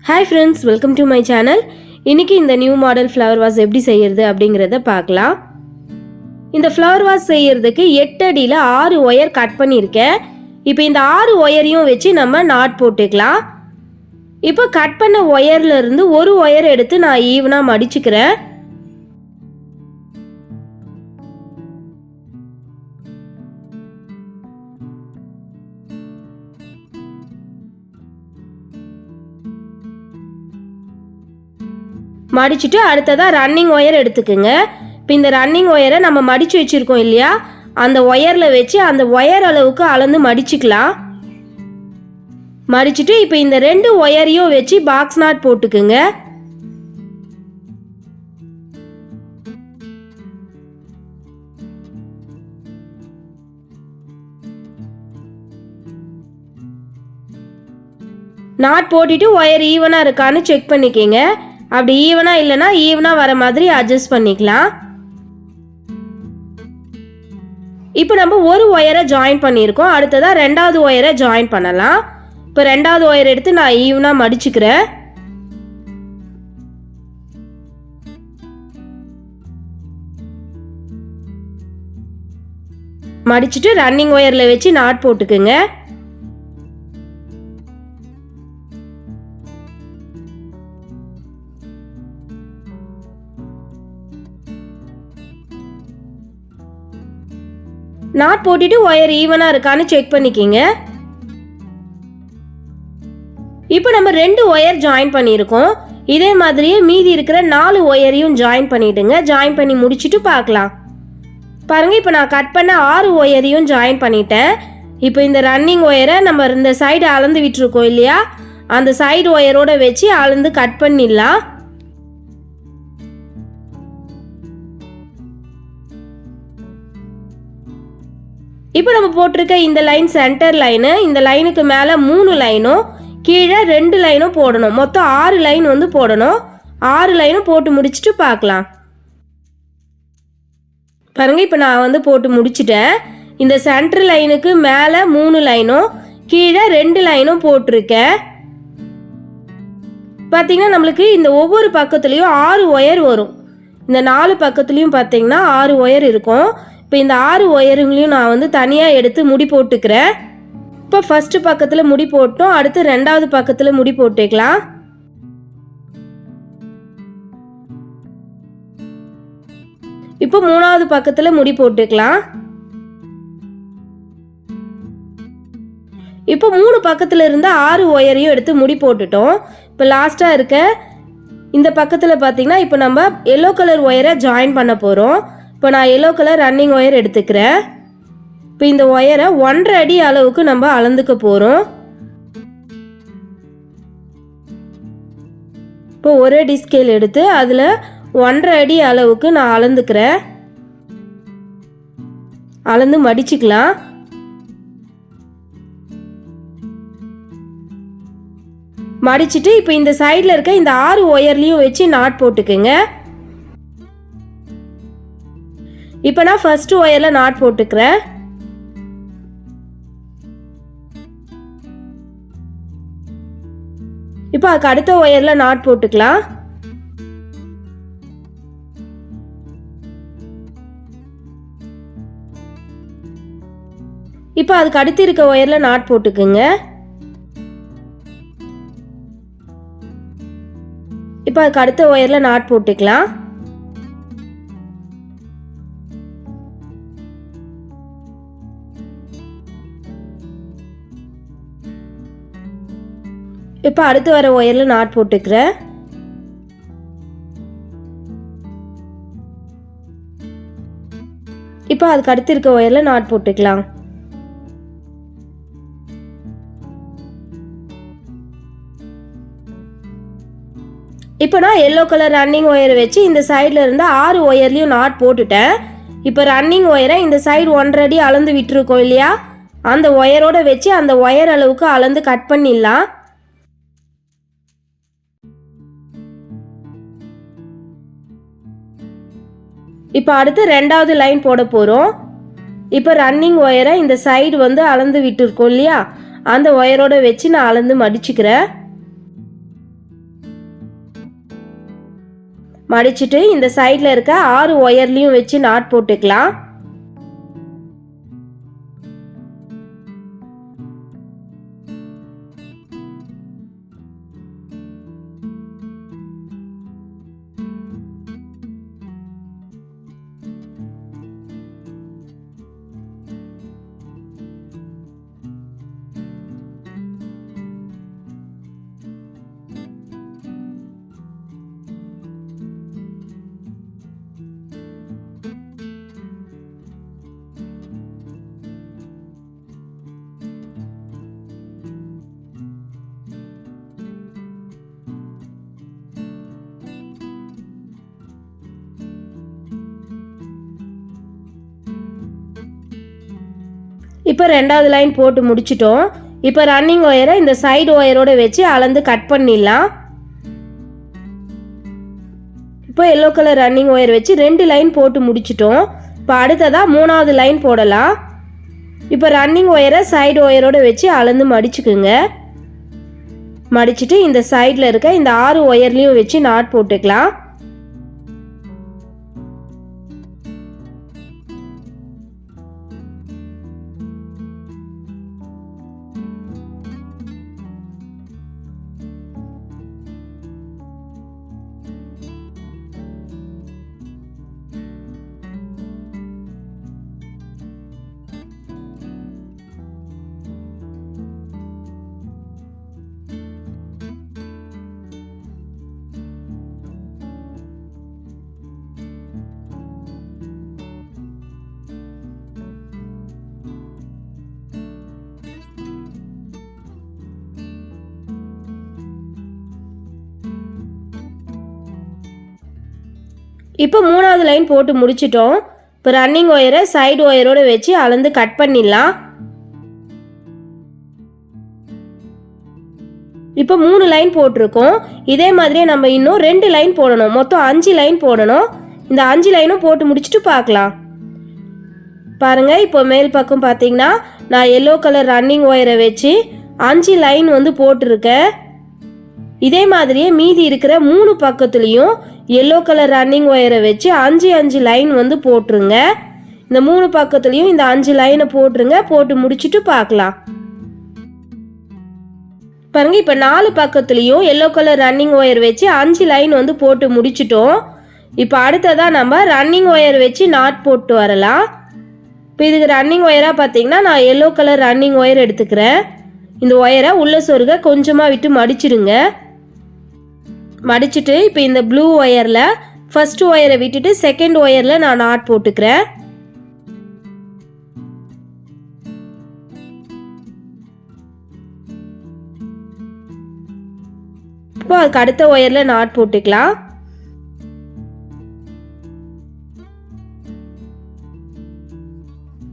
Hi friends, welcome to my channel. இன்னைக்கு இந்த new model flower vase எப்படி செய்யறது அப்படிங்கறத பார்க்கலாம். இந்த ஃப்ளவர் வாஸ் செய்யறதுக்கு 8 அடியில 6 ஒயர் கட் பண்ணியிருக்கேன். இப்போ இந்த 6 ஒயரையும் வச்சு நம்ம நாட் போட்டுக்கலாம். இப்போ கட் பண்ண ஒயர்ல இருந்து ஒரு ஒயர் எடுத்து நான் ஈவனா மடிச்சுக்கிறேன். மடிச்சுட்டு அடுத்ததா ரன்னிங் ஒயர் எடுத்துக்கோங்க. இப்போ இந்த ரன்னிங் ஒயரை நம்ம மடிச்சு வச்சிருக்கோம் இல்லையா, அந்த ஒயர்ல வச்சு அந்த ஒயர் அளவுக்கு அளந்து மடிச்சுக்கலாம். மடிச்சுட்டு இப்போ இந்த 2 ஒயரையும் வச்சு பாக்ஸ் நாட் போட்டுக்குங்க. நாட் போட்டுட்டு ஒயர் ஈவனா இருக்கான்னு செக் பண்ணிக்கங்க. அப்படி ஈவனா இல்லைன்னா ஈவனா வர மாதிரி அட்ஜஸ்ட் பண்ணிக்கலாம். இப்போ நம்ம ஒரு ஒயரை ஜாயின் பண்ணியிருக்கோம். அடுத்ததாக 2வது ஒயரை ஜாயின் பண்ணலாம். இப்போ 2வது ஒயர் எடுத்து நான் ஈவனா மடிச்சுக்கிறேன். மடிச்சுட்டு ரன்னிங் ஒயர்ல வச்சு நாட் போட்டுக்குங்க. நாட் போட்டுட்டு ஒயர் ஈவனா இருக்கான்னு செக் பண்ணிக்கிங்க. இப்போ நம்ம 2 ஒயர் ஜாயின் பண்ணியிருக்கோம். இதே மாதிரியே மீதி இருக்கிற 4 ஒயரையும் ஜாயின் பண்ணிடுங்க. ஜாயின் பண்ணி முடிச்சுட்டு பார்க்கலாம். பாருங்க, இப்போ நான் கட் பண்ண 6 ஒயரையும் ஜாயின் பண்ணிட்டேன். இப்போ இந்த ரன்னிங் ஒயரை நம்ம இந்த சைடு அளந்து விட்டுருக்கோம் இல்லையா, அந்த சைடு ஒயரோட வச்சு அளந்து கட் பண்ணிடலாம். இப்போ நம்ம போட்டிருக்க இந்த லைன் சென்டர் லைனு. இந்த லைனுக்கு மேலே 3 லைனும் கீழே 2 லைனும் போடணும். மொத்தம் 6 லைன் வந்து போடணும். 6 லைனும் போட்டு முடிச்சுட்டு பார்க்கலாம். பாருங்க, இப்போ நான் வந்து போட்டு முடிச்சிட்டேன். இந்த சென்டர் லைனுக்கு மேலே 3 லைனும் கீழே 2 லைனும் போட்டிருக்கேன். பார்த்தீங்கன்னா நம்மளுக்கு இந்த ஒவ்வொரு பக்கத்துலேயும் 6 ஒயர் வரும். இந்த 4 பக்கத்துலேயும் பார்த்தீங்கன்னா 6 ஒயர் இருக்கும். இப்போ இந்த 6 ஒயருங்களையும் நான் வந்து தனியாக எடுத்து முடி போட்டுக்கிறேன். இப்போ ஃபர்ஸ்ட் பக்கத்தில் முடி போட்டோம். அடுத்து 2வது பக்கத்தில் முடி போட்டுக்கலாம். இப்போ 3வது பக்கத்தில் முடி போட்டுக்கலாம். இப்போ 3 பக்கத்தில் இருந்த 6 ஒயரையும் எடுத்து முடி போட்டுட்டோம். இப்போ லாஸ்ட்டாக இருக்க இந்த பக்கத்தில் பார்த்தீங்கன்னா இப்போ நம்ம எல்லோ கலர் ஒயரை ஜாயின் பண்ண போகிறோம். இப்போ நான் எல்லோ கலர் ரன்னிங் ஒயர் எடுத்துக்கிறேன். இப்போ இந்த ஒயரை 1.5 அடி அளவுக்கு நம்ம அளந்துக்க போகிறோம். இப்போ ஒரு அடி ஸ்கேல் எடுத்து அதில் 1.5 அடி அளவுக்கு நான் அளந்துக்கிறேன். அளந்து மடிச்சுக்கலாம். மடிச்சுட்டு இப்போ இந்த சைடில் இருக்க இந்த 6 ஒயர்லையும் வச்சு நாட் போட்டுக்குங்க. இப்போ நான் ஃபர்ஸ்ட் ஒயரில் நாட் போட்டுக்கிறேன். இப்போ அதுக்கு அடுத்த ஒயரில் நாட் போட்டுக்கலாம். இப்போ அதுக்கு அடுத்து இருக்க ஒயரில் நாட் போட்டுக்குங்க. இப்போ அதுக்கு அடுத்த ஒயரில் நாட் போட்டுக்கலாம். இப்போ அடுத்து வர ஒயரில் நாட் போட்டுக்கிறேன். இப்போ அதுக்கு அடுத்து இருக்க ஒயரில் நாட் போட்டுக்கலாம். இப்போ நான் எல்லோ கலர் ரன்னிங் ஒயரை வச்சு இந்த சைடில் இருந்து 6 ஒயர்லையும் நாட் போட்டுட்டேன். இப்போ ரன்னிங் ஒயரை இந்த சைடு 1.5 அடி அளந்து விட்டுருக்கோம் இல்லையா, அந்த ஒயரோட வச்சு அந்த ஒயர் அளவுக்கு அளந்து கட் பண்ணிடலாம். இப்போ அடுத்து 2வது லைன் போட போகிறோம். இப்போ ரன்னிங் ஒயரை இந்த சைடு வந்து அளந்து விட்டுருக்கோம் இல்லையா, அந்த ஒயரோட வச்சு நான் அளந்து மடிச்சுக்கிறேன். மடிச்சிட்டு இந்த சைடில் இருக்க 6 ஒயர்லேயும் வச்சு நாட் போட்டுக்கலாம். இப்போ ரெண்டாவது லைன் போட்டு முடிச்சிட்டோம். இப்போ ரன்னிங் ஒயரை இந்த சைடு ஒயரோட வச்சு அளந்து கட் பண்ணிடலாம். இப்போ எல்லோ கலர் ரன்னிங் ஒயர் வச்சு 2 லைன் போட்டு முடிச்சிட்டோம். இப்போ அடுத்ததாக 3வது லைன் போடலாம். இப்போ ரன்னிங் ஒயரை சைடு ஒயரோட வச்சு அளந்து மடிச்சுக்குங்க. மடிச்சுட்டு இந்த சைடில் இருக்க இந்த 6 ஒயர்லேயும் வச்சு நாட் போட்டுக்கலாம். இப்போ 3வது லைன் போட்டு முடிச்சிட்டோம். இப்போ ரன்னிங் ஒயரை சைடு ஒயரோட வச்சு அளந்து கட் பண்ணிடலாம். இப்போ 3 லைன் போட்டிருக்கோம். இதே மாதிரியே நம்ம இன்னும் 2 லைன் போடணும். மொத்தம் 5 லைன் போடணும். இந்த 5 லைனும் போட்டு முடிச்சுட்டு பார்க்கலாம். பாருங்கள், இப்போ மேல் பக்கம் பார்த்தீங்கன்னா நான் எல்லோ கலர் ரன்னிங் ஒயரை வச்சு 5 லைன் வந்து போட்டிருக்கேன். இதே மாதிரியே மீதி இருக்கிற 3 பக்கத்துலேயும் எல்லோ கலர் ரன்னிங் ஒயரை வச்சு 5 லைன் வந்து போட்டுருங்க. இந்த 3 பக்கத்துலேயும் இந்த 5 லைனை போட்டுருங்க. போட்டு முடிச்சுட்டு பார்க்கலாம். பாருங்க, இப்போ 4 பக்கத்துலேயும் எல்லோ கலர் ரன்னிங் ஒயர் வச்சு 5 லைன் வந்து போட்டு முடிச்சிட்டோம். இப்போ அடுத்ததாக நம்ம ரன்னிங் ஒயர் வச்சு நாட் போட்டு வரலாம். இப்போ இதுக்கு ரன்னிங் ஒயராக பார்த்தீங்கன்னா நான் எல்லோ கலர் ரன்னிங் ஒயர் எடுத்துக்கிறேன். இந்த ஒயரை உள்ள சொருக கொஞ்சமாக விட்டு மடிச்சிடுங்க. மடிச்சுட்டு இப்போ இந்த ப்ளூ ஒயரில் ஃபர்ஸ்ட் ஒயரை விட்டுட்டு செகண்ட் ஒயரில் நான் நாட் போட்டுக்கிறேன். இப்போ அதுக்கு அடுத்த ஒயரில் நாட் போட்டுக்கலாம்.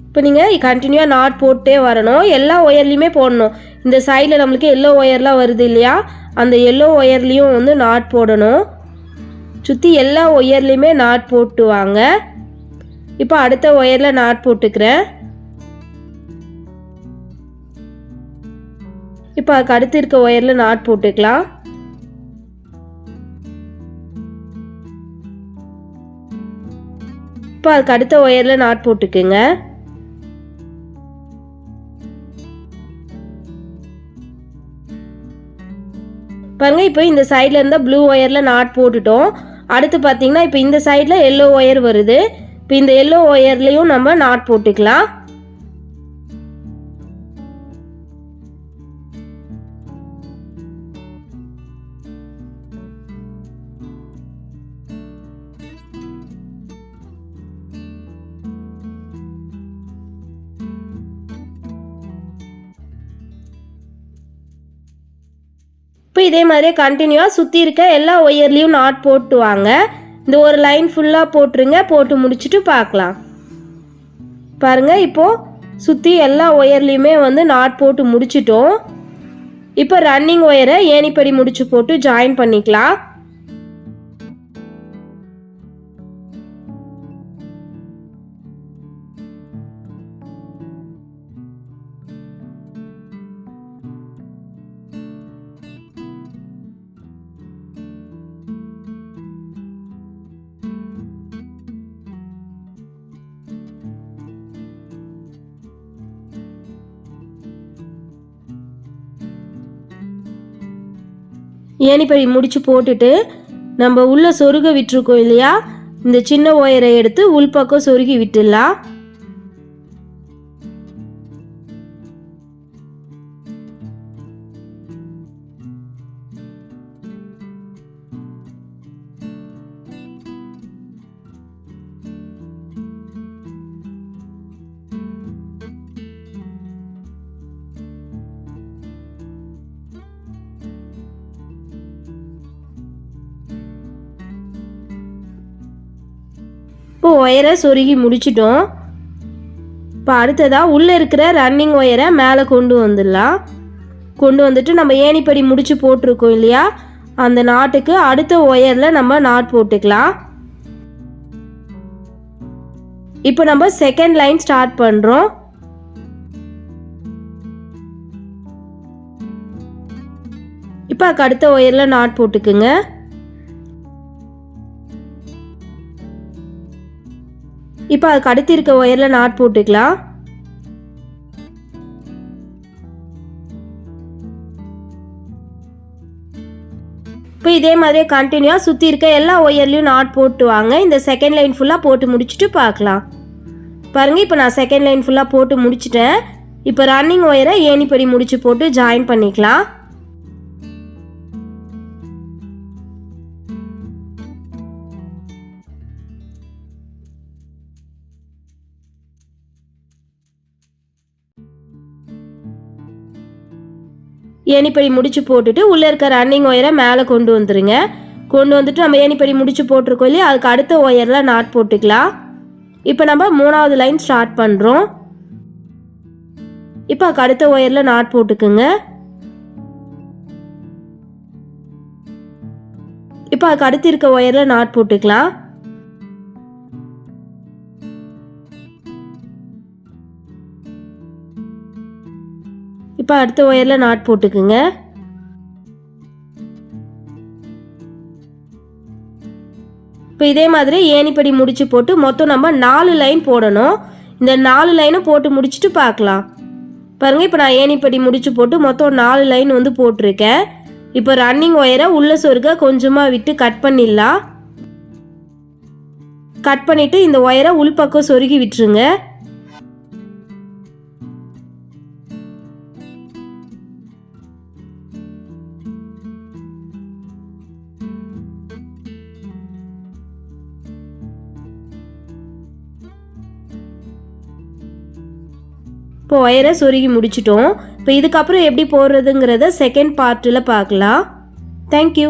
இப்போ நீங்கள் கண்டினியூவாக நாட் போட்டே வரணும். எல்லா ஒயர்லேயுமே போடணும். இந்த சைடில் நம்மளுக்கு எல்லோ ஒயர்லாம் வருது இல்லையா, அந்த எல்லோ ஒயர்லேயும் வந்து நாட் போடணும். சுற்றி எல்லா ஒயர்லேயுமே நாட் போட்டு வாங்க. இப்போ அடுத்த ஒயரில் நாட் போட்டுக்கிறேன். இப்போ அதுக்கு அடுத்து இருக்க ஒயரில் நாட் போட்டுக்கலாம். இப்போ அதுக்கு அடுத்த ஒயரில் நாட் போட்டுக்குங்க. பாருங்க, இப்போ இந்த சைடில் இருந்தால் ப்ளூ ஒயரில் நாட் போட்டுட்டோம். அடுத்து பார்த்தீங்கன்னா இப்போ இந்த சைடில் எல்லோ ஒயர் வருது. இப்போ இந்த எல்லோ ஒயர்லேயும் நம்ம நாட் போட்டுக்கலாம். இப்போ இதே மாதிரியே கண்டினியூவாக சுற்றி இருக்க எல்லா ஒயர்லேயும் நாட் போட்டு வாங்க. இந்த ஒரு லைன் ஃபுல்லாக போட்டுருங்க. போட்டு முடிச்சுட்டு பார்க்கலாம். பாருங்கள், இப்போது சுற்றி எல்லா ஒயர்லேயுமே வந்து நாட் போட்டு முடிச்சிட்டோம். இப்போ ரன்னிங் ஒயரை ஏணிப்படி முடிச்சு போட்டு ஜாயின் பண்ணிக்கலாம். ஏணிப்படி முடிச்சு போட்டுட்டு நம்ம உள்ளே சொருக விட்டுருக்கோம் இல்லையா, இந்த சின்ன ஒயரை எடுத்து உள்பக்கம் சொருகி விட்டுடலாம். இப்போ ஒயரை சொருகி முடிச்சிட்டோம். இப்போ அடுத்ததாக உள்ளே இருக்கிற ரன்னிங் ஒயரை மேலே கொண்டு வந்துடலாம். கொண்டு வந்துட்டு நம்ம ஏணிப்படி முடிச்சு போட்டிருக்கோம் இல்லையா, அந்த நாட்டுக்கு அடுத்த ஒயரில் நம்ம நாட் போட்டுக்கலாம். இப்போ நம்ம செகண்ட் லைன் ஸ்டார்ட் பண்ணுறோம். இப்போ அதுக்கு அடுத்த ஒயரில் நாட் போட்டுக்குங்க. இப்போ அதுக்கு அடுத்து இருக்க ஒயரில் நாட் போட்டுக்கலாம். இப்போ இதே மாதிரியே கண்டினியூவாக சுற்றி இருக்க எல்லா ஒயர்லையும் நாட் போட்டு வாங்க. இந்த செகண்ட் லைன் ஃபுல்லாக போட்டு முடிச்சுட்டு பார்க்கலாம். பாருங்கள், இப்போ நான் செகண்ட் லைன் ஃபுல்லாக போட்டு முடிச்சிட்டேன். இப்போ ரன்னிங் ஒயரை ஏணிப்படி முடிச்சு போட்டு ஜாயின் பண்ணிக்கலாம். ஏணிப்படி முடிச்சு போட்டுட்டு உள்ளே இருக்க ரன்னிங் ஒயரை மேலே கொண்டு வந்துடுங்க. கொண்டு வந்துட்டு நம்ம ஏணிப்படி முடிச்சு போட்டிருக்கோம் இல்லையா, அதுக்கு அடுத்த ஒயரில் நாட் போட்டுக்கலாம். இப்போ நம்ம 3வது லைன் ஸ்டார்ட் பண்ணுறோம். இப்போ அதுக்கு அடுத்த ஒயரில் நாட் போட்டுக்குங்க. இப்போ அதுக்கு அடுத்து இருக்க ஒயரில் நாட் போட்டுக்கலாம். இப்போ அடுத்த ஒயரில் நாட் போட்டுக்குங்க. இப்போ இதே மாதிரி ஏணிப்படி முடிச்சு போட்டு மொத்தம் நம்ம 4 லைன் போடணும். இந்த 4 லைனும் போட்டு முடிச்சுட்டு பார்க்கலாம். பாருங்கள், இப்போ நான் ஏணிப்படி முடிச்சு போட்டு மொத்தம் 4 லைன் வந்து போட்டிருக்கேன். இப்போ ரன்னிங் ஒயரை உள்ள சொருக கொஞ்சமாக விட்டு கட் பண்ணிடலாம். கட் பண்ணிவிட்டு இந்த ஒயரை உள்பக்கம் சொருகி விட்டுருங்க. இப்போ ஒயரை சொருகி முடிச்சிட்டோம். இப்போ இதுக்கப்புறம் எப்படி போடுறதுங்கிறத செகண்ட் பார்ட்டில் பார்க்கலாம். தேங்க்யூ.